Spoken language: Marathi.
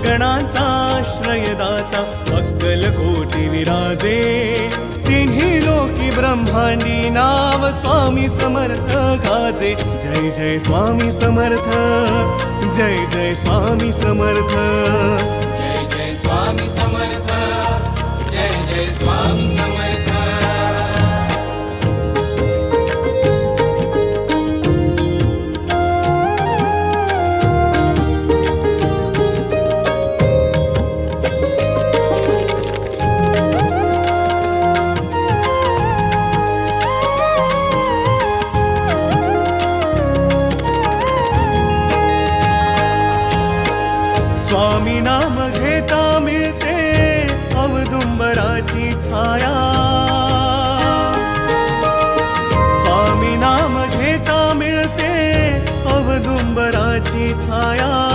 गणांचा आश्रयदाता अक्कलकोटी विराजे तिन्ही लोकी ब्रह्मांडी नाव स्वामी समर्थ गाजे जय जय स्वामी समर्थ जय जय स्वामी समर्थ जय जय स्वामी समर्थ जय जय स्वामी समर्थ स्वामी नाम घेता मिळते औदुंबराची छाया स्वामी नाम घेता मिळते औदुंबराची छाया